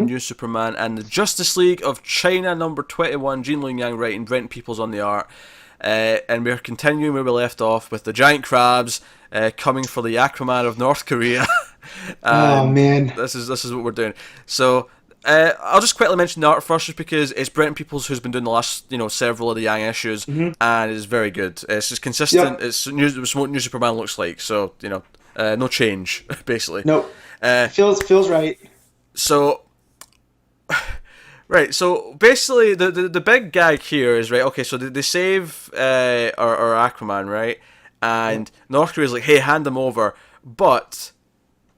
New Superman, and the Justice League of China number 21, Gene Luen Yang writing, Brent Peoples on the art. And we're continuing where we left off with the giant crabs coming for the Aquaman of North Korea. Oh man. This is what we're doing. So I'll just quickly mention the art first, just because it's Brent Peoples who's been doing the last several of the Yang issues, and it's very good. It's just consistent. Yep. It's what New Superman looks like. So no change basically. Nope. Uh, Feels right. so. Right, so basically the big gag here is, right, okay, so they save our Aquaman, right, and North Korea's like, hey, hand him over, but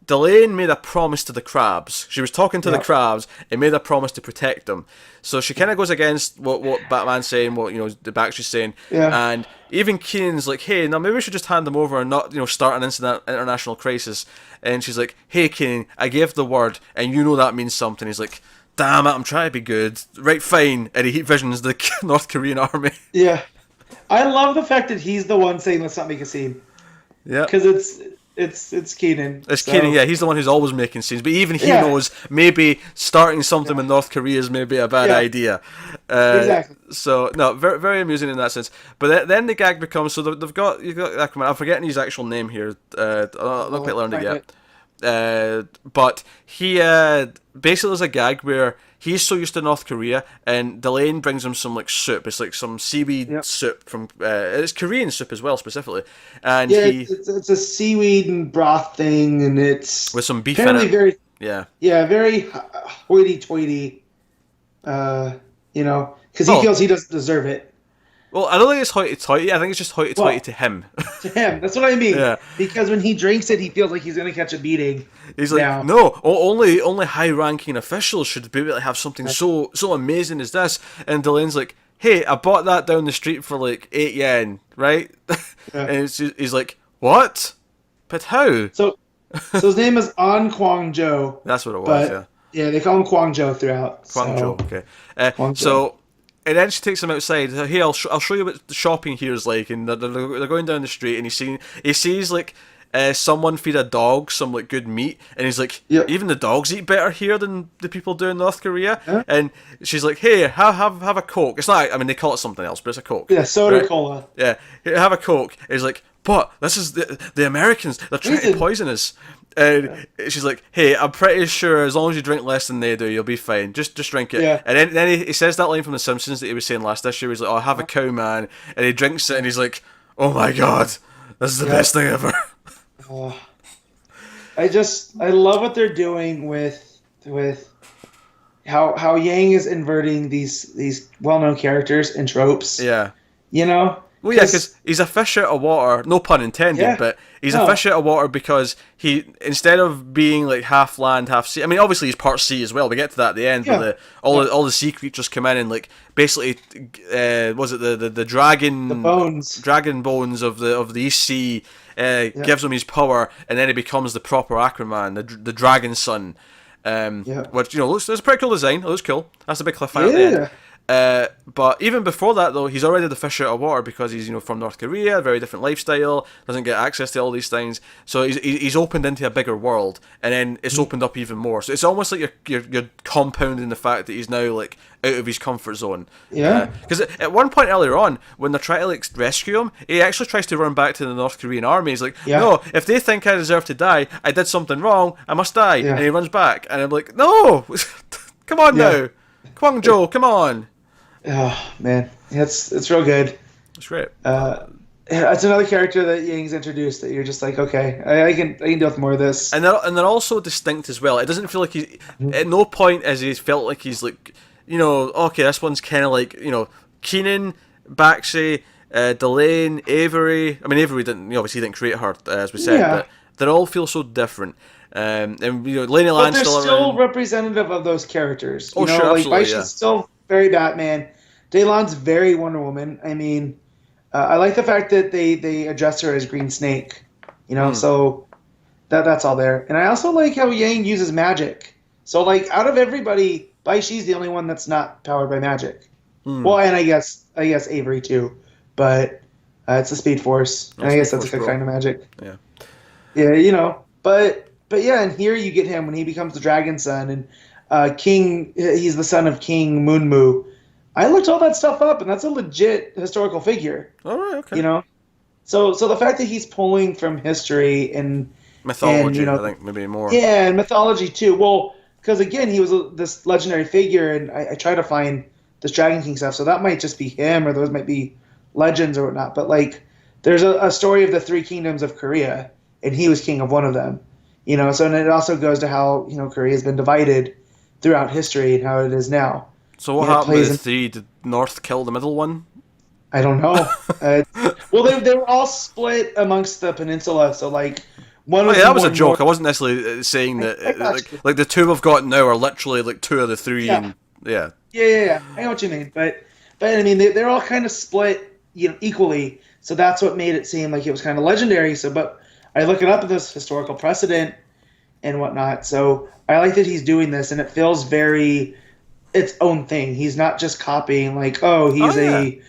Delane made a promise to the crabs. She was talking to the crabs and made a promise to protect them. So she kind of goes against what Batman's saying, what the Backstreet's saying, and even Keenan's like, hey, now maybe we should just hand them over and not start an international crisis. And she's like, hey, Keenan, I gave the word, and that means something. He's like, damn it, I'm trying to be good. Right, fine. And he heat visions the North Korean army. Yeah. I love the fact that he's the one saying, let's not make a scene. Yeah. Because it's Keenan. It's Keenan, yeah. He's the one who's always making scenes. But even he knows maybe starting something with North Korea is maybe a bad idea. Exactly. So, no, very, very amusing in that sense. But then the gag becomes, so you've got Aquaman. I'm forgetting his actual name here. I've not quite learned it yet. But he basically there's a gag where he's so used to North Korea, and Delane brings him some soup. It's like some seaweed soup from it's Korean soup as well, specifically. And it's a seaweed and broth thing, and it's with some beef in it. Very very hoity-toity. Because he feels he doesn't deserve it. Well, I don't think it's hoity-toity. I think it's just hoity-toity to him. To him, that's what I mean. Yeah. Because when he drinks it, he feels like he's going to catch a beating. He's like, no, only high-ranking officials should be able to have something so amazing as this. And Delane's like, hey, I bought that down the street for like 8 yen, right? And he's like, what? But how? So his name is An Kwang Jo. That's what it was, Yeah, they call him Kwang Jo throughout. Kwang Jo, okay. Kwang Jo. So... And then she takes him outside. Hey, I'll show you what the shopping here is like. And they're going down the street, and he sees like someone feed a dog some like good meat, and he's like, even the dogs eat better here than the people do in North Korea. Yeah. And she's like, hey, have a Coke. It's not. I mean, they call it something else, but it's a Coke. Yeah, soda cola. Yeah, have a Coke. And he's like, but this is the Americans. They're trying to poison us. And she's like, hey, I'm pretty sure as long as you drink less than they do, you'll be fine. Just drink it. Yeah. And then he says that line from The Simpsons that he was saying last issue. He's like, oh, have a cow, man. And he drinks it, and he's like, oh my god, this is the best thing ever. I love what they're doing with how Yang is inverting these well-known characters and tropes. Yeah. Well, yeah, because he's a fish out of water, no pun intended, but he's a fish out of water because he, instead of being like half land, half sea, I mean, obviously he's part sea as well. We get to that at the end where all the sea creatures come in and like basically, was it the dragon? The bones. Dragon bones of the East Sea gives him his power, and then he becomes the proper Aquaman, the dragon son. Which, looks, it's a pretty cool design. It looks cool. That's a big cliffhanger at the end. But even before that, though, he's already the fish out of water because he's from North Korea, very different lifestyle, doesn't get access to all these things. So he's opened into a bigger world, and then it's opened up even more. So it's almost like you're compounding the fact that he's now like out of his comfort zone. Yeah. Because at one point earlier on, when they're trying to like rescue him, he actually tries to run back to the North Korean army. He's like, no, if they think I deserve to die, I did something wrong, I must die. Yeah. And he runs back, and I'm like, no, come on now, Kwang Jo, come on. Oh man, it's real good. It's great. It's another character that Yang's introduced that you're just like, okay, I can deal with more of this. And they're also distinct as well. It doesn't feel like he's at no point has he felt like he's like, okay, this one's kind of like Keenan, Baxi, Delane, Avery. I mean, Avery obviously didn't create her as we said, but they all feel so different. And Laney Land's but they're still around. Representative of those characters. Sure, absolutely, Baisha's still very Batman. Daylon's very Wonder Woman. I mean, I like the fact that they address her as Green Snake. So that's all there. And I also like how Yang uses magic. So like out of everybody, Baishi's the only one that's not powered by magic. Well, and I guess Avery too, but it's the Speed Force. And I guess that's a kind of magic. Yeah. Yeah, But yeah, and here you get him when he becomes the Dragon Son, and King. He's the son of King Moonmu. I looked all that stuff up, and that's a legit historical figure. All right, okay. You know, so the fact that he's pulling from history and Mythology, I think maybe more. yeah, and mythology too. Well, because again, he was this legendary figure, and I try to find this Dragon King stuff. So that might just be him, or those might be legends or whatnot. But like, there's a story of the three kingdoms of Korea, and he was king of one of them. So and it also goes to how Korea has been divided throughout history and how it is now. So what happened with the three? Did North kill the middle one? I don't know. Well, they were all split amongst the peninsula, so like. That was a joke. I wasn't necessarily saying that. Like the two we've got now are literally like two of the three. Yeah. And, yeah. Yeah. I know what you mean, but I mean they're all kind of split, equally. So that's what made it seem like it was kind of legendary. So, but I look it up at this historical precedent and whatnot. So I like that he's doing this, and it feels very its own thing. He's not just copying like, he's a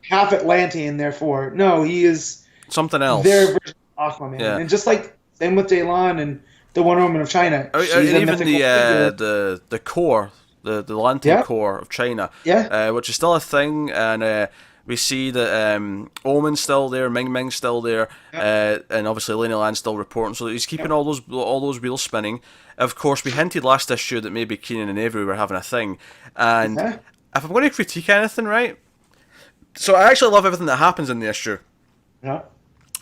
half Atlantean, therefore no, he is something else. Their version of Aquaman, and just like. Same with Daylon and the Wonder Woman of China. And even the core, the Atlantean core of China, which is still a thing, and we see that Omen's still there, Ming Ming's still there, and obviously Lena Land's still reporting, so he's keeping all those wheels spinning. Of course, we hinted last issue that maybe Keenan and Avery were having a thing, and if I'm going to critique anything, right? So I actually love everything that happens in the issue. Yeah.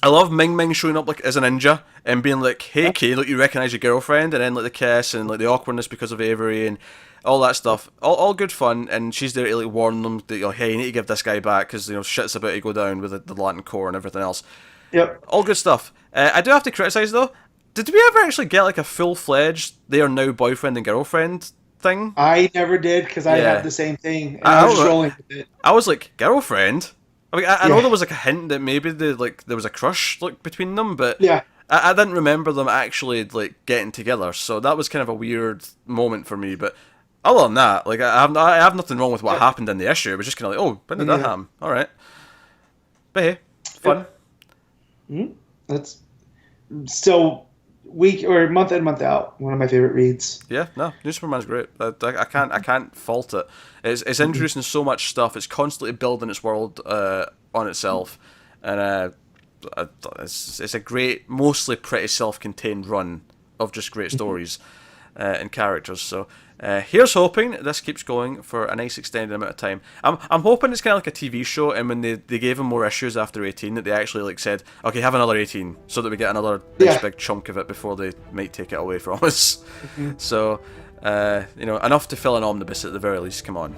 I love Ming Ming showing up like as a ninja and being like, "Hey, Kay, look, you recognise your girlfriend," and then like the kiss and like the awkwardness because of Avery and all that stuff. All good fun, and she's there to like warn them that hey, you need to give this guy back because shit's about to go down with the Latin core and everything else. Yep. All good stuff. I do have to criticise though. Did we ever actually get like a full-fledged they are now boyfriend and girlfriend thing? I never did because I had the same thing. And I was just rolling with it. I was like, girlfriend? I mean, I know there was like a hint that maybe there was a crush like between them, but I didn't remember them actually like getting together. So that was kind of a weird moment for me. But other than that, like I have nothing wrong with what happened in the issue. It was just kind of like, oh, when did that happen? All right, but hey, fun. That's still week or month in, month out. One of my favorite reads. Yeah, no, New Superman's great. I can't fault it. It's introducing so much stuff. It's constantly building its world on itself, and it's a great, mostly pretty self-contained run of just great stories and characters. So here's hoping this keeps going for a nice extended amount of time. I'm hoping it's kind of like a TV show, and when they gave him more issues after 18, that they actually like said, okay, have another 18, so that we get another nice big chunk of it before they might take it away from us. So enough to fill an omnibus at the very least. Come on.